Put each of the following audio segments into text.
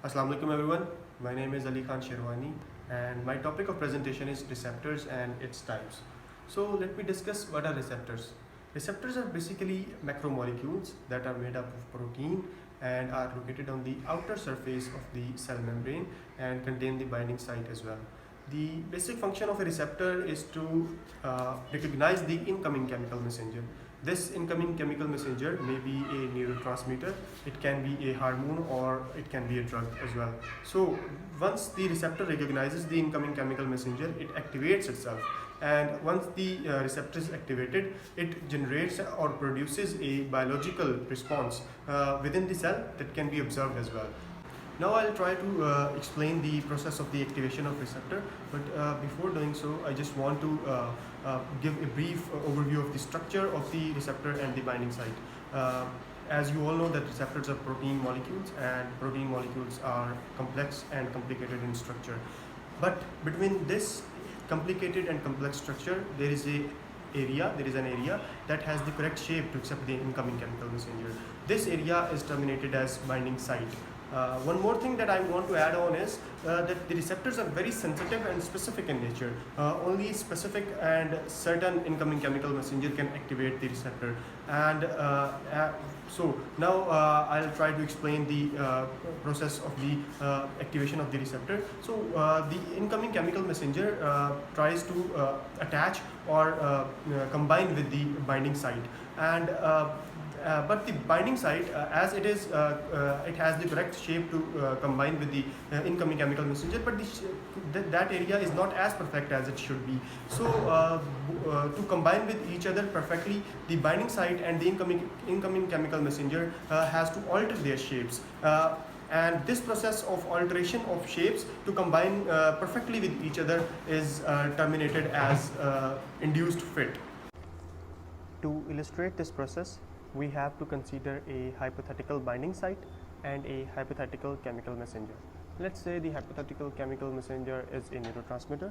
Assalamu alaikum everyone. My name is Ali Khan Sherwani and my topic of presentation is receptors and its types. So let me discuss what are receptors. Receptors are basically macromolecules that are made up of protein and are located on the outer surface of the cell membrane and contain the binding site as well. The basic function of a receptor is to recognize the incoming chemical messenger. This incoming chemical messenger may be a neurotransmitter, it can be a hormone, or it can be a drug as well. So once the receptor recognizes the incoming chemical messenger, it activates itself, and once the receptor is activated, it generates or produces a biological response within the cell that can be observed as well. Now I'll try to explain the process of the activation of receptor, but before doing so, I just want to give a brief overview of the structure of the receptor and the binding site. As you all know that receptors are protein molecules, and protein molecules are complex and complicated in structure. But between this complicated and complex structure, there is an area that has the correct shape to accept the incoming chemical messenger. This area is terminated as binding site. One more thing that I want to add on is that the receptors are very sensitive and specific in nature. Only specific and certain incoming chemical messenger can activate the receptor. And so now I'll try to explain the process of the activation of the receptor. So the incoming chemical messenger tries to attach or combine with the binding site, and but the binding site, as it is, it has the correct shape to combine with the incoming chemical messenger, but that area is not as perfect as it should be. So to combine with each other perfectly, the binding site and the incoming chemical messenger has to alter their shapes. And this process of alteration of shapes to combine perfectly with each other is terminated as induced fit. To illustrate this process, we have to consider a hypothetical binding site and a hypothetical chemical messenger. Let's say the hypothetical chemical messenger is a neurotransmitter.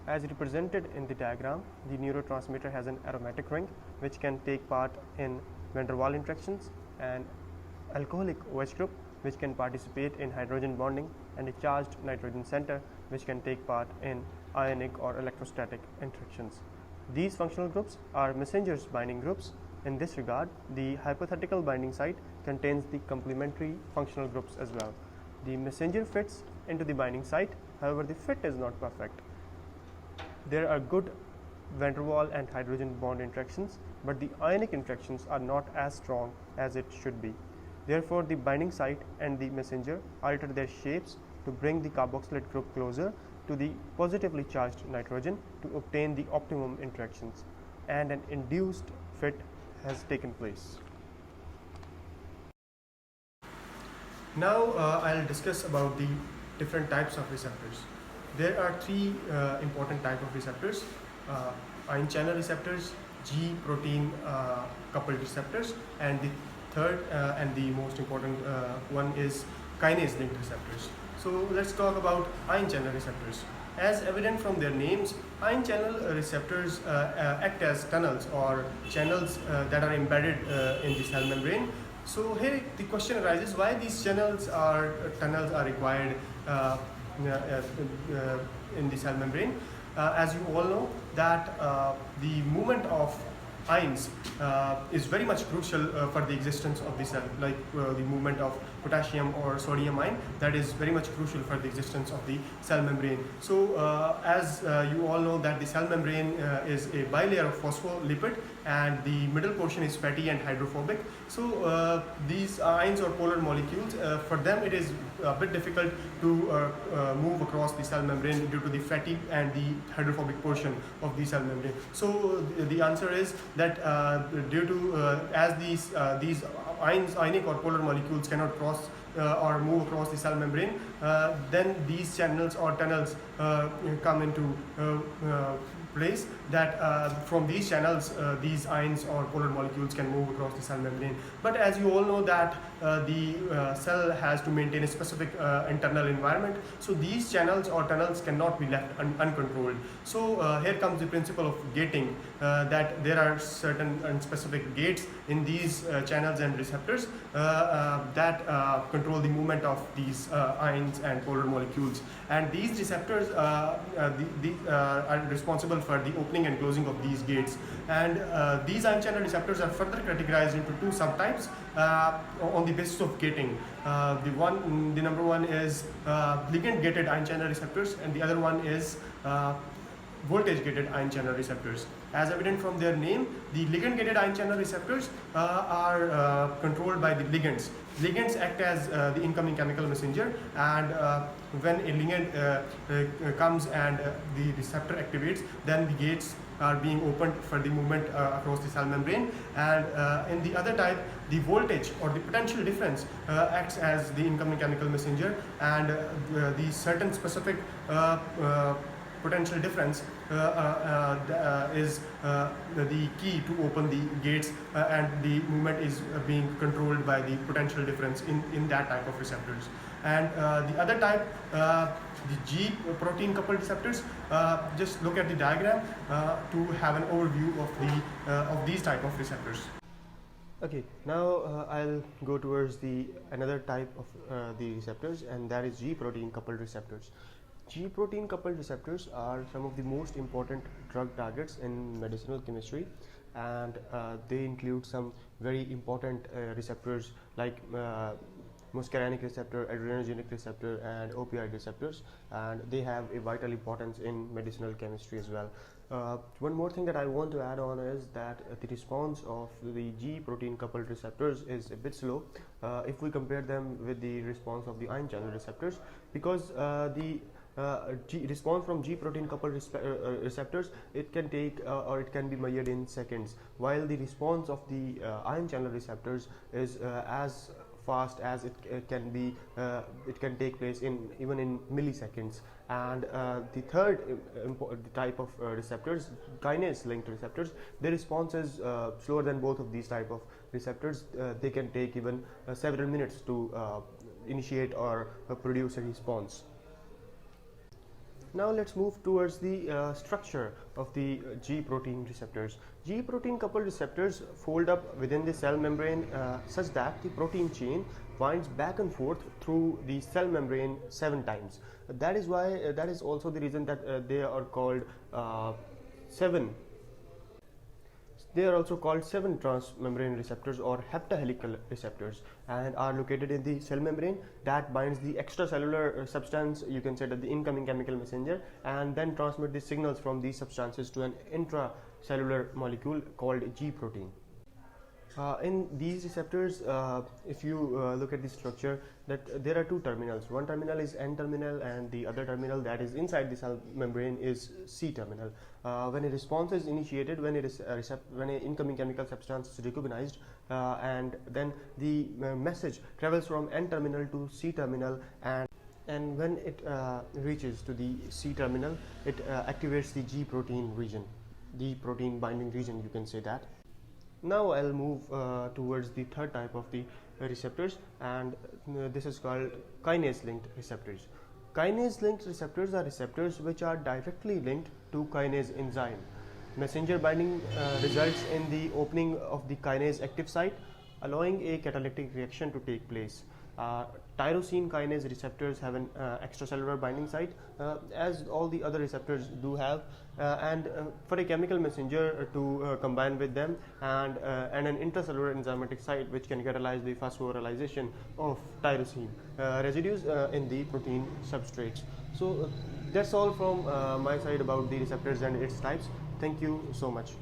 As represented in the diagram, the neurotransmitter has an aromatic ring which can take part in van der Waals interactions, an alcoholic OH group which can participate in hydrogen bonding, and a charged nitrogen center which can take part in ionic or electrostatic interactions. These functional groups are messengers binding groups. In this regard, the hypothetical binding site contains the complementary functional groups as well. The messenger fits into the binding site, however the fit is not perfect. There are good van der Waals and hydrogen bond interactions, but the ionic interactions are not as strong as it should be. Therefore, the binding site and the messenger alter their shapes to bring the carboxylate group closer to the positively charged nitrogen to obtain the optimum interactions, and an induced fit has taken place. Now I'll discuss about the different types of receptors. There are three important types of receptors: ion channel receptors, G protein coupled receptors, and the third and the most important one is kinase linked receptors. So let's talk about ion channel receptors. As evident from their names, ion channel receptors act as tunnels or channels that are embedded in the cell membrane. So here the question arises, why these tunnels are required in the cell membrane. As you all know that the movement of ions is very much crucial for the existence of the cell, like the movement of potassium or sodium ion, that is very much crucial for the existence of the cell membrane. So as you all know that the cell membrane is a bilayer of phospholipid, and the middle portion is fatty and hydrophobic. So these ions or polar molecules, for them it is a bit difficult to move across the cell membrane due to the fatty and the hydrophobic portion of the cell membrane. So the answer is that due to as these ionic or polar molecules cannot cross or move across the cell membrane, then these channels or tunnels come into place that from these channels these ions or polar molecules can move across the cell membrane. But as you all know that the cell has to maintain a specific internal environment, so these channels or tunnels cannot be left uncontrolled. So here comes the principle of gating, that there are certain specific gates in these channels and receptors that control the movement of these ions and polar molecules, and these receptors are responsible for the opening and closing of these gates. And these ion channel receptors are further categorized into two subtypes on the basis of gating. The number one is ligand gated ion channel receptors, and the other one is voltage gated ion channel receptors. As evident from their name, the ligand gated ion channel receptors are controlled by the ligands. Ligands act as the incoming chemical messenger, and when a ligand comes and the receptor activates, then the gates are being opened for the movement across the cell membrane. And in the other type, the voltage or the potential difference acts as the incoming chemical messenger, and the certain specific potential difference is the key to open the gates, and the movement is being controlled by the potential difference in that type of receptors. And the other type, the G protein coupled receptors, just look at the diagram to have an overview of these type of receptors. Okay, now I'll go towards the another type of the receptors, and that is G protein coupled receptors. G protein coupled receptors are some of the most important drug targets in medicinal chemistry, and they include some very important receptors like muscarinic receptor, adrenergic receptor, and opioid receptors, and they have a vital importance in medicinal chemistry as well. One more thing that I want to add on is that the response of the G protein coupled receptors is a bit slow if we compare them with the response of the ion channel receptors, because the response from G protein coupled receptors, it can take or it can be measured in seconds, while the response of the ion channel receptors is as fast as it can be. It can take place even in milliseconds. And the third type of receptors, kinase linked receptors, their response is slower than both of these type of receptors. They can take even several minutes to initiate or produce a response. Now let's move towards the structure of the G protein receptors. G protein coupled receptors fold up within the cell membrane such that the protein chain winds back and forth through the cell membrane 7 times. That is why that is also the reason that they are called 7. They are also called 7 transmembrane receptors or heptahelical receptors, and are located in the cell membrane that binds the extracellular substance, you can say that the incoming chemical messenger, and then transmit the signals from these substances to an intracellular molecule called G protein. In these receptors, if you look at the structure, that there are two terminals. One terminal is N terminal, and the other terminal that is inside the cell membrane is C terminal. When a response is initiated, when an incoming chemical substance is recognized, and then the message travels from N terminal to C terminal, and when it reaches to the C terminal, it activates the G protein region, the protein binding region, you can say that. Now I'll move towards the third type of the receptors, and this is called kinase linked receptors. Kinase linked receptors are receptors which are directly linked to kinase enzyme. Messenger binding results in the opening of the kinase active site, allowing a catalytic reaction to take place. Tyrosine kinase receptors have an extracellular binding site, as all the other receptors do have, and for a chemical messenger to combine with them, and an intracellular enzymatic site which can catalyze the phosphorylation of tyrosine residues in the protein substrates. So that's all from my side about the receptors and its types. Thank you so much.